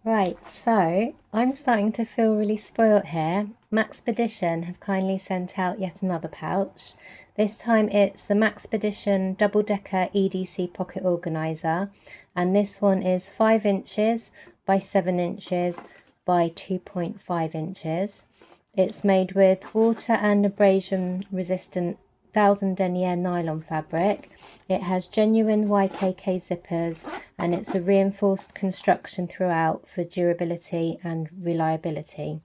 Right, so I'm starting to feel really spoilt here. Maxpedition have kindly sent out yet another pouch. This time it's the Maxpedition Double Decker EDC Pocket Organiser, and this one is 5 inches by 7 inches by 2.5 inches. It's made with water and abrasion resistant 1000 denier nylon fabric. It has genuine YKK zippers and it's a reinforced construction throughout for durability and reliability.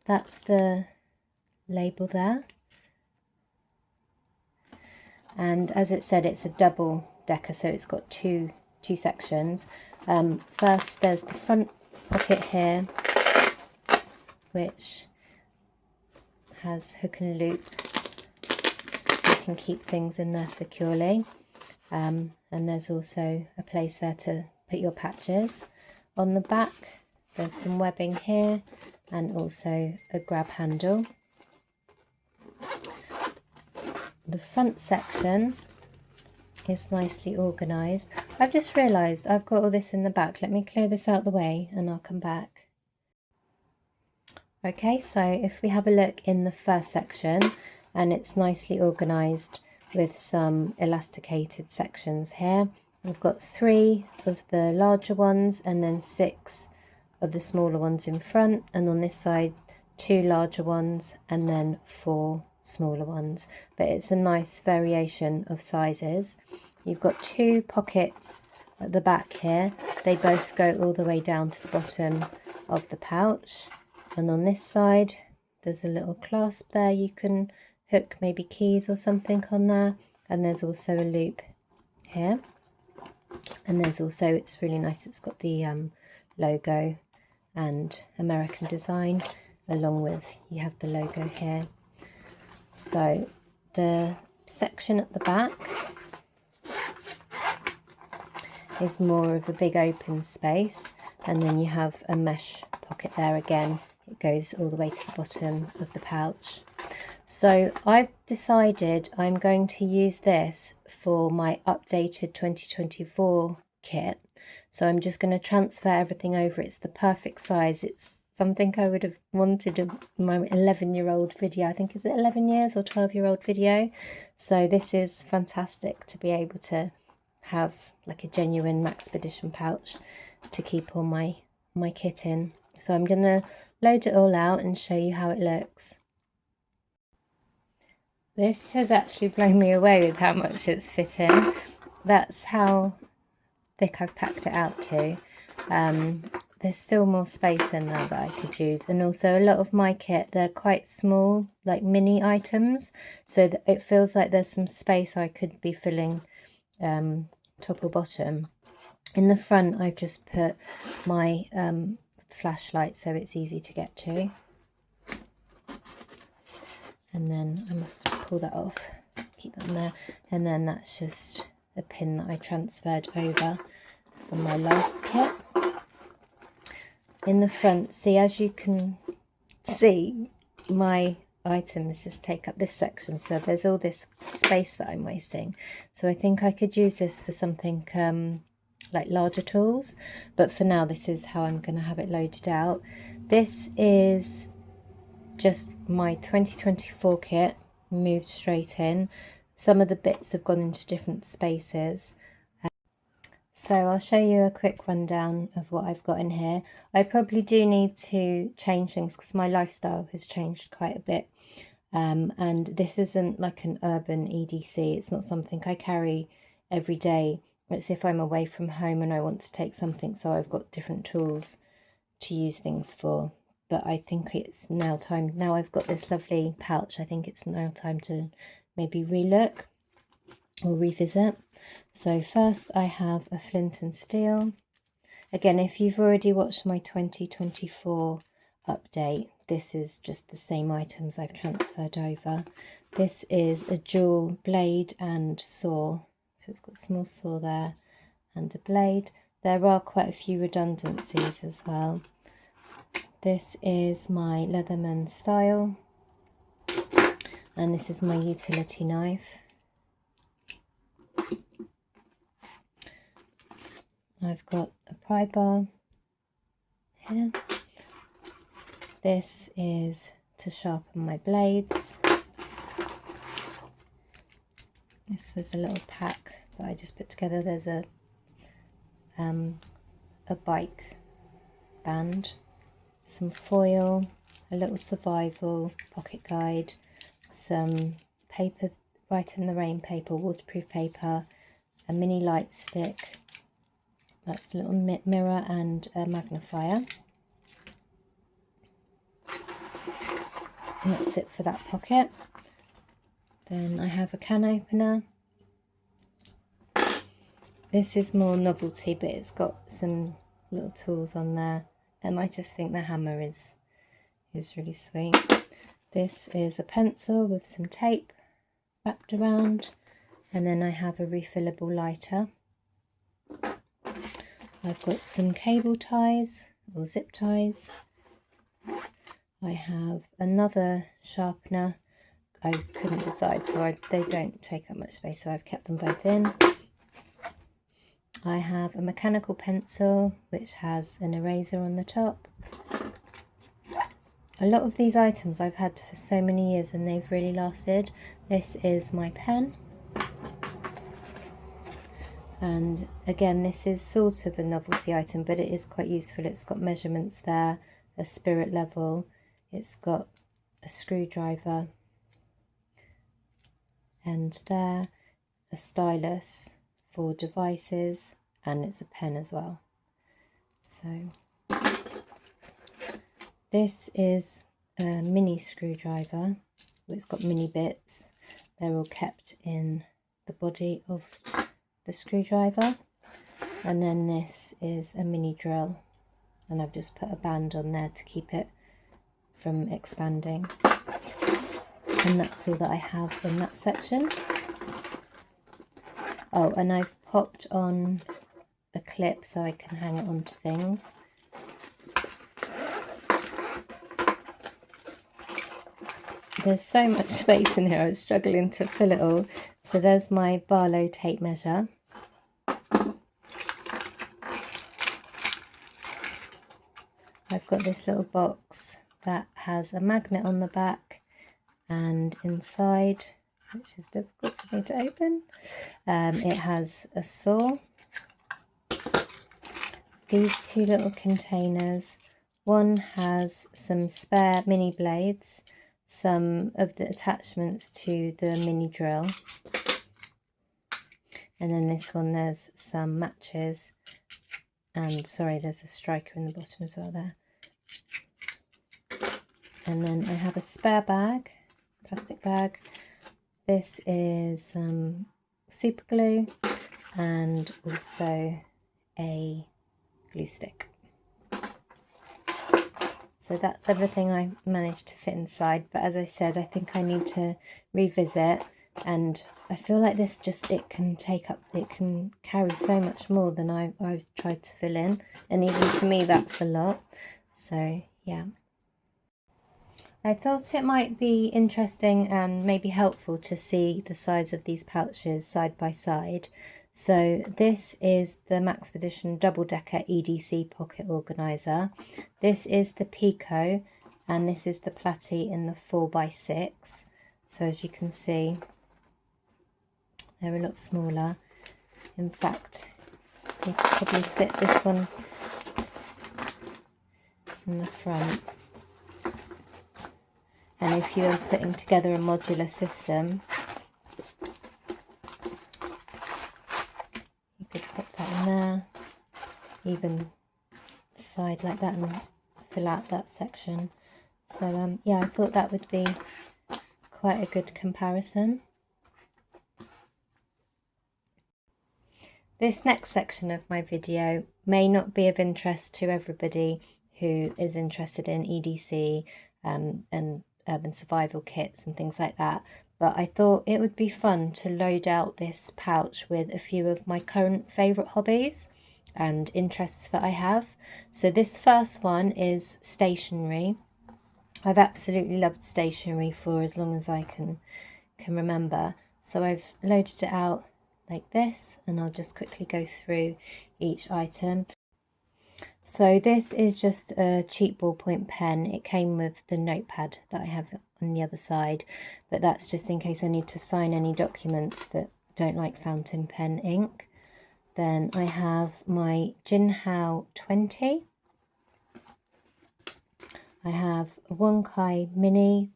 That's the label there. And as it said, it's a double decker, so it's got two sections. First, there's the front pocket here, which has hook and loop, so you can keep things in there securely. And there's also a place there to put your patches. On the back, there's some webbing here and also a grab handle. The front section is nicely organised. I've just realised I've got all this in the back. Let me clear this out the way and I'll come back. Okay, so if we have a look in the first section, and it's nicely organised with some elasticated sections here. We've got 3 of the larger ones and then 6 of the smaller ones in front, and on this side 2 larger ones and then 4 smaller ones, but it's a nice variation of sizes. You've got 2 pockets at the back here. They both go all the way down to the bottom of the pouch, and on this side there's a little clasp there. You can hook maybe keys or something on there, and there's also a loop here, and there's also, it's really nice, it's got the logo and American design, along with, you have the logo here. So the section at the back is more of a big open space, and then you have a mesh pocket there again. It goes all the way to the bottom of the pouch. So I've decided I'm going to use this for my updated 2024 kit. So I'm just going to transfer everything over. It's the perfect size. It's something I would have wanted in my 11-year-old video. I think, is it 11 years or 12-year-old video? So this is fantastic to be able to have like a genuine Maxpedition pouch to keep all my kit in. So I'm going to load it all out and show you how it looks. This has actually blown me away with how much it's fitting. That's how thick I've packed it out to. There's still more space in there that I could use, and also a lot of my kit, they're quite small, like mini items, so that it feels like there's some space I could be filling top or bottom. In the front I've just put my flashlight so it's easy to get to, and then I'm going to pull that off, keep that in there, and then that's just a pin that I transferred over from my last kit. In the front, see, as you can see, my items just take up this section, so there's all this space that I'm wasting. So I think I could use this for something like larger tools, but for now this is how I'm going to have it loaded out. This is just my 2024 kit moved straight in. Some of the bits have gone into different spaces. So I'll show you a quick rundown of what I've got in here. I probably do need to change things because my lifestyle has changed quite a bit. And this isn't like an urban EDC. It's not something I carry every day. It's if I'm away from home and I want to take something, so I've got different tools to use things for. But I think it's now time, now I've got this lovely pouch, I think it's now time to maybe relook or revisit. So first I have a flint and steel. Again, if you've already watched my 2024 update, this is just the same items I've transferred over. This is a dual blade and saw, so it's got a small saw there and a blade. There are quite a few redundancies as well. This is my Leatherman style, and this is my utility knife. I've got a pry bar, here. This is to sharpen my blades. This was a little pack that I just put together. There's a bike band, some foil, a little survival pocket guide, some paper, Write in the Rain paper, waterproof paper, a mini light stick, that's a little mirror and a magnifier. And that's it for that pocket. Then I have a can opener. This is more novelty, but it's got some little tools on there, and I just think the hammer is really sweet. This is a pencil with some tape wrapped around, and then I have a refillable lighter. I've got some cable ties or zip ties. I have another sharpener. I couldn't decide, so they don't take up much space, so I've kept them both in. I have a mechanical pencil which has an eraser on the top. A lot of these items I've had for so many years and they've really lasted. This is my pen. And again, this is sort of a novelty item, but it is quite useful. It's got measurements there, a spirit level, it's got a screwdriver, and there, a stylus for devices, and it's a pen as well. So this is a mini screwdriver. It's got mini bits. They're all kept in the body of the screwdriver. And then this is a mini drill, and I've just put a band on there to keep it from expanding. And that's all that I have in that section. Oh, and I've popped on a clip so I can hang it onto things. There's so much space in here, I was struggling to fill it all. So there's my Barlow tape measure. I've got this little box that has a magnet on the back, and inside, which is difficult for me to open, it has a saw. These two little containers, one has some spare mini blades, some of the attachments to the mini drill, and then this one there's some matches, and sorry, there's a striker in the bottom as well there. And then I have a spare bag, plastic bag. This is super glue and also a glue stick. So that's everything I managed to fit inside, but as I said, I think I need to revisit, and I feel like this it can carry so much more than I've tried to fill in, and even to me that's a lot. So yeah, I thought it might be interesting and maybe helpful to see the size of these pouches side by side. So this is the Maxpedition Double Decker EDC pocket organiser. This is the Pico, and this is the Platy in the 4x6. So as you can see, they're a lot smaller. In fact, you could probably fit this one in the front. And if you are putting together a modular system, you could put that in there, even side like that, and fill out that section. So yeah, I thought that would be quite a good comparison. This next section of my video may not be of interest to everybody who is interested in EDC and urban survival kits and things like that, but I thought it would be fun to load out this pouch with a few of my current favourite hobbies and interests that I have. So this first one is stationery. I've absolutely loved stationery for as long as I can remember, so I've loaded it out like this, and I'll just quickly go through each item. So this is just a cheap ballpoint pen. It came with the notepad that I have on the other side, but that's just in case I need to sign any documents that don't like fountain pen ink. Then I have my Jinhao 20. I have a Wonkai Mini.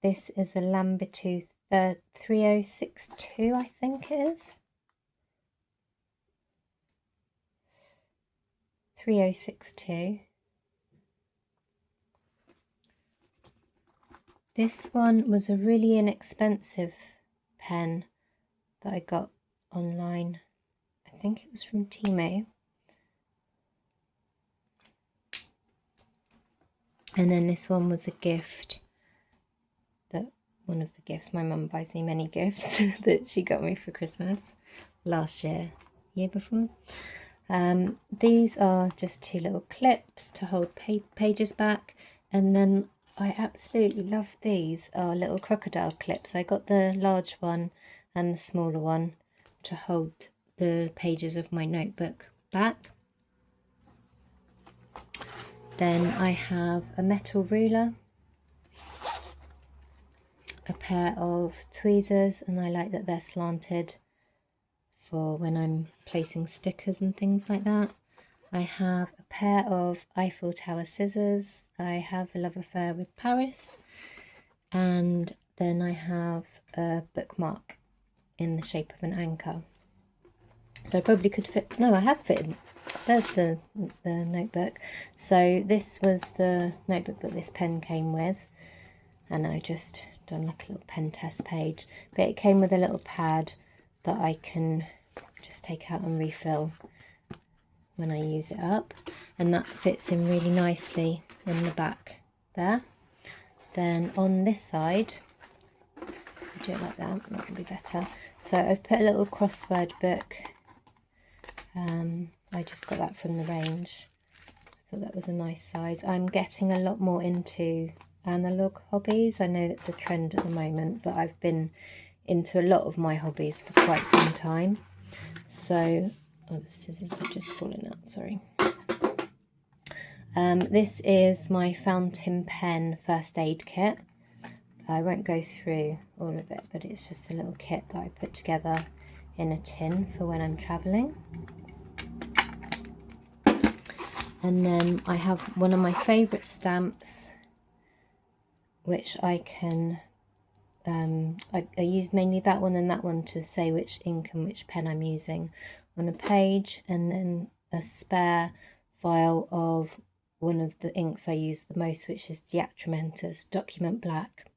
This is a Lambertooth 3062, I think it is. 3062. This one was a really inexpensive pen that I got online. I think it was from Temu. And then this one was a gift, that one of the gifts, my mum buys me many gifts that she got me for Christmas last year before. These are just two little clips to hold pages back, and then I absolutely love these are little crocodile clips. I got the large one and the smaller one to hold the pages of my notebook back. Then I have a metal ruler, a pair of tweezers, and I like that they're slanted for when I'm placing stickers and things like that. I have a pair of Eiffel Tower scissors. I have a love affair with Paris. And then I have a bookmark in the shape of an anchor. So I probably could fit, no, I have fitted. There's the notebook. So this was the notebook that this pen came with. And I just done like a little pen test page. But it came with a little pad that I can just take out and refill when I use it up, and that fits in really nicely in the back there. Then on this side, do it like that would be better. So I've put a little crossword book. I just got that from the range. I thought that was a nice size. I'm getting a lot more into analog hobbies. I know that's a trend at the moment, but I've been into a lot of my hobbies for quite some time. So, oh, the scissors have just fallen out, sorry. This is my fountain pen first aid kit. I won't go through all of it, but it's just a little kit that I put together in a tin for when I'm travelling. And then I have one of my favourite stamps, which I can, I use mainly that one and that one to say which ink and which pen I'm using on a page, and then a spare vial of one of the inks I use the most, which is Diatramentus Document Black.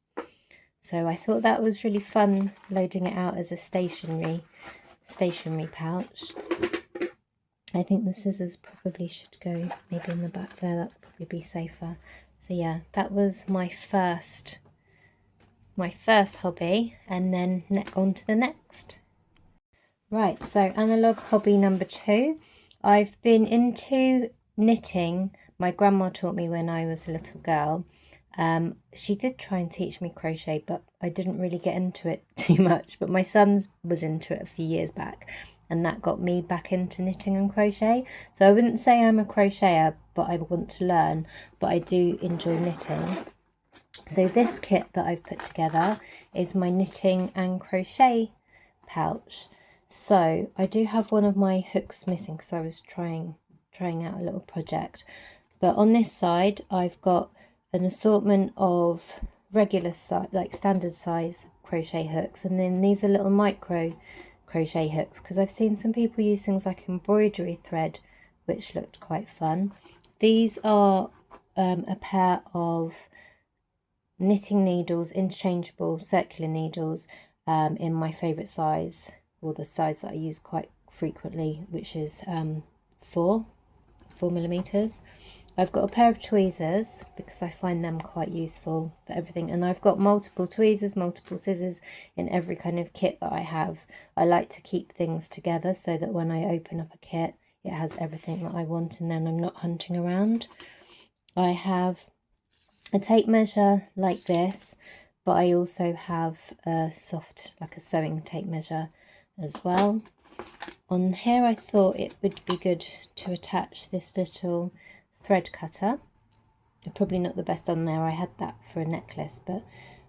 So I thought that was really fun, loading it out as a stationery pouch. I think the scissors probably should go maybe in the back there, that would probably be safer. So yeah, that was my first hobby, and then on to the next. Right, so analog hobby number 2. I've been into knitting. My grandma taught me when I was a little girl. She did try and teach me crochet, but I didn't really get into it too much. But my son was into it a few years back, and that got me back into knitting and crochet. So I wouldn't say I'm a crocheter, but I want to learn, but I do enjoy knitting. So this kit that I've put together is my knitting and crochet pouch. So I do have one of my hooks missing because I was trying out a little project. But on this side, I've got an assortment of regular size, like standard size crochet hooks. And then these are little micro crochet hooks, because I've seen some people use things like embroidery thread, which looked quite fun. These are a pair of knitting needles, interchangeable circular needles, in my favourite size, or the size that I use quite frequently, which is 4 millimeters. I've got a pair of tweezers because I find them quite useful for everything, and I've got multiple tweezers, multiple scissors in every kind of kit that I have. I like to keep things together so that when I open up a kit, it has everything that I want, and then I'm not hunting around. I have a tape measure like this, but I also have a soft, like a sewing tape measure as well. On here I thought it would be good to attach this little thread cutter. Probably not the best on there, I had that for a necklace, but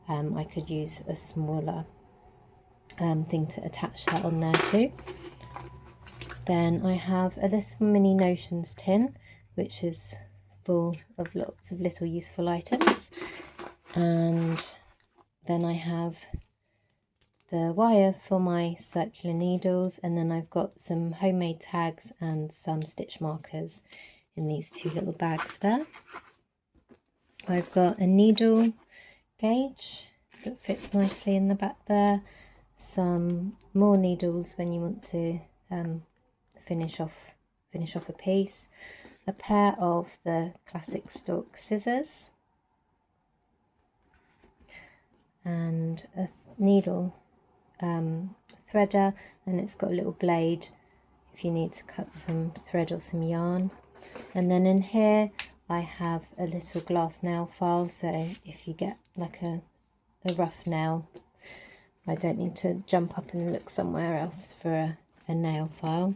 I could use a smaller thing to attach that on there too. Then I have a little mini notions tin, which is full of lots of little useful items. And then I have the wire for my circular needles, and then I've got some homemade tags and some stitch markers in these two little bags there. I've got a needle gauge that fits nicely in the back there, some more needles when you want to finish off a piece, a pair of the classic stalk scissors, and a needle threader, and it's got a little blade if you need to cut some thread or some yarn. And then in here I have a little glass nail file, so if you get like a rough nail, I don't need to jump up and look somewhere else for a nail file.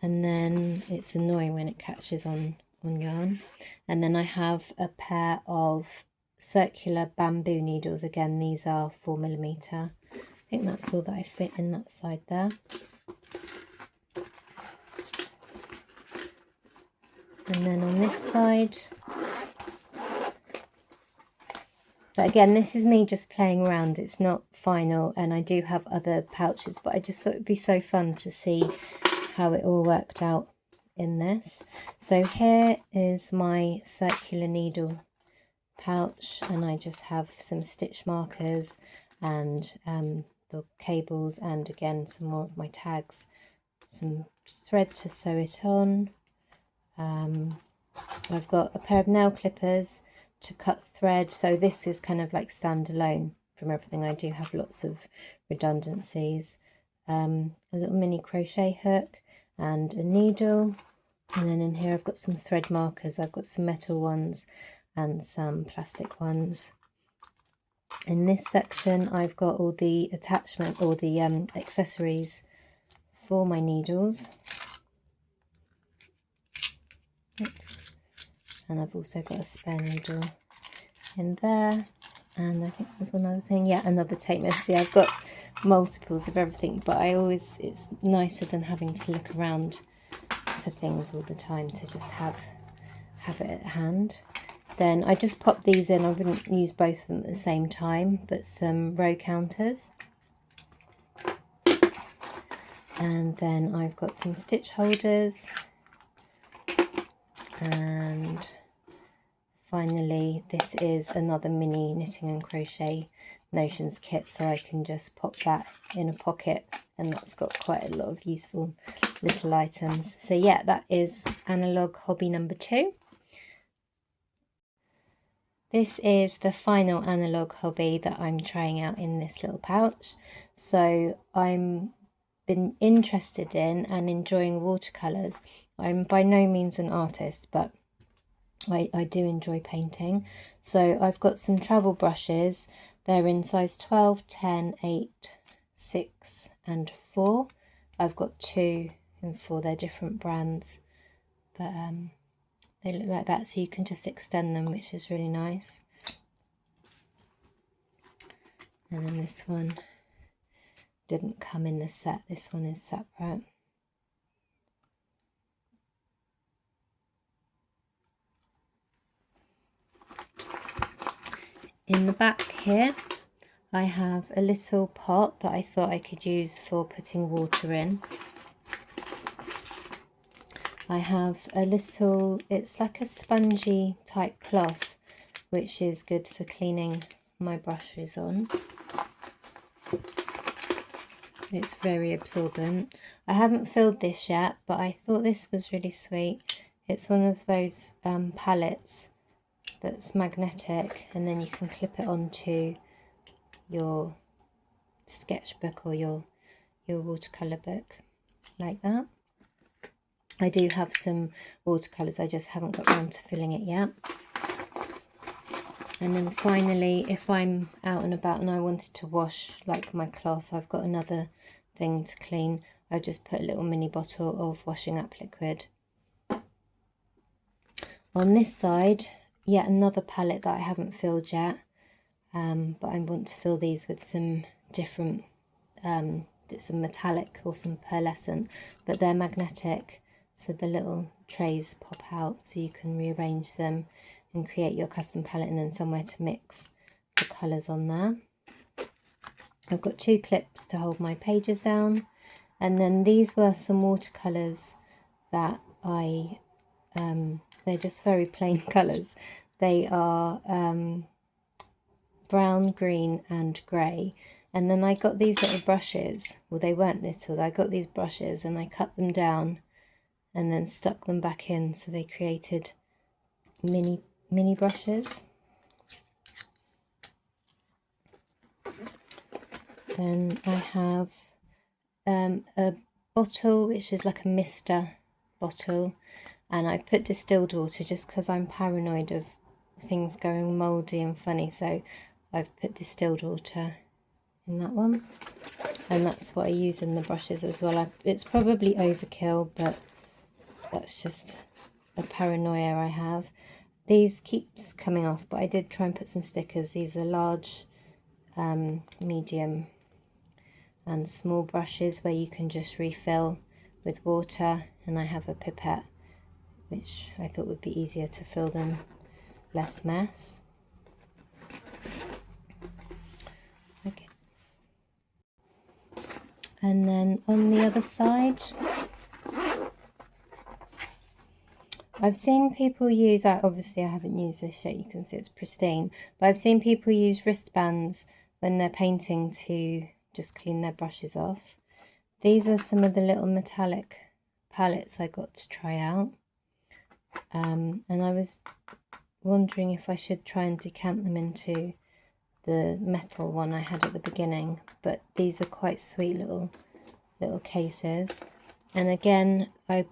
And then it's annoying when it catches on yarn. And then I have a pair of circular bamboo needles. Again, these are 4mm. I think that's all that I fit in that side there. And then on this side, but again, this is me just playing around, it's not final, and I do have other pouches, but I just thought it'd be so fun to see how it all worked out in this. So here is my circular needle pouch, and I just have some stitch markers and the cables, and again some more of my tags, some thread to sew it on. I've got a pair of nail clippers to cut thread, so this is kind of like standalone from everything. I do have lots of redundancies. A little mini crochet hook and a needle, and then in here I've got some thread markers. I've got some metal ones and some plastic ones. In this section I've got all the attachment or the accessories for my needles. Oops. And I've also got a spare needle in there, and I think there's one other thing, yeah, another tape measure. See, I've got multiples of everything, but it's nicer than having to look around for things all the time to just have it at hand. Then I just pop these in. I wouldn't use both of them at the same time, but some row counters. And then I've got some stitch holders. And finally, this is another mini knitting and crochet notions kit, so I can just pop that in a pocket, and that's got quite a lot of useful little items. So yeah, that is analog hobby number 2. This is the final analog hobby that I'm trying out in this little pouch. So I'm been interested in and enjoying watercolours. I'm by no means an artist, but I do enjoy painting. So I've got some travel brushes. They're in size 12, 10, 8, 6 and 4. I've got 2 and 4. They're different brands, but they look like that, so you can just extend them, which is really nice. And then this one didn't come in the set. This one is separate. In the back here, I have a little pot that I thought I could use for putting water in. I have a little, it's like a spongy type cloth, which is good for cleaning my brushes on. It's very absorbent. I haven't filled this yet, but I thought this was really sweet. It's one of those palettes that's magnetic, and then you can clip it onto your sketchbook or your watercolour book like that. I do have some watercolours, I just haven't got around to filling it yet. And then finally, if I'm out and about and I wanted to wash like my cloth, I've got another thing to clean. I just put a little mini bottle of washing up liquid. On this side, yet another palette that I haven't filled yet, but I want to fill these with some different, some metallic or some pearlescent, but they're magnetic, so the little trays pop out so you can rearrange them and create your custom palette, and then somewhere to mix the colours on there. I've got 2 clips to hold my pages down, and then these were some watercolours that they're just very plain colours. They are brown, green and grey, and then I got these little brushes. Well, they weren't little, I got these brushes and I cut them down and then stuck them back in, so they created mini brushes. Then I have a bottle which is like a mister bottle, and I put distilled water just because I'm paranoid of things going mouldy and funny, so I've put distilled water in that one, and that's what I use in the brushes as well. It's probably overkill, but that's just a paranoia I have. These keeps coming off, but I did try and put some stickers. These are large, medium and small brushes where you can just refill with water, and I have a pipette which I thought would be easier to fill them, less mess. Okay. And then on the other side, I've seen people use, obviously I haven't used this yet, you can see it's pristine, but I've seen people use wristbands when they're painting to just clean their brushes off. These are some of the little metallic palettes I got to try out. And I was wondering if I should try and decant them into the metal one I had at the beginning, but these are quite sweet little cases. And again, I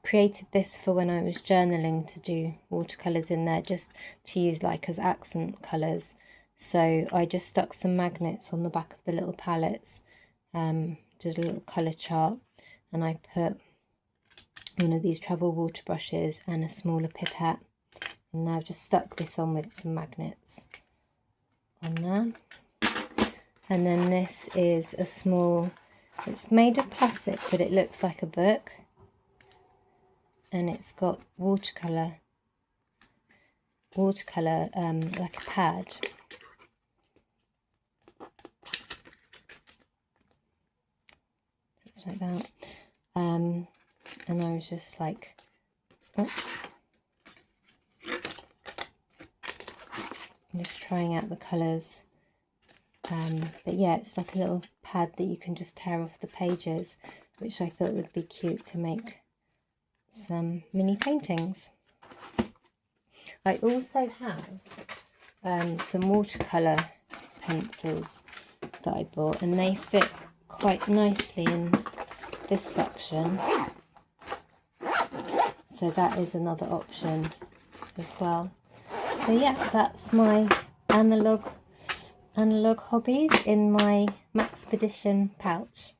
created this for when I was journaling, to do watercolours in there, just to use like as accent colours. So I just stuck some magnets on the back of the little palettes, did a little colour chart, and I put one of these travel water brushes and a smaller pipette, and now I've just stuck this on with some magnets on there. And then this is a small, it's made of plastic but it looks like a book, and it's got watercolour like a pad. Just like that. And I was just like, oops, I'm just trying out the colours. But yeah, it's like a little pad that you can just tear off the pages, which I thought would be cute to make some mini paintings. I also have some watercolour pencils that I bought, and they fit quite nicely in this section, so that is another option as well. So yeah, that's my analog hobbies in my Maxpedition pouch.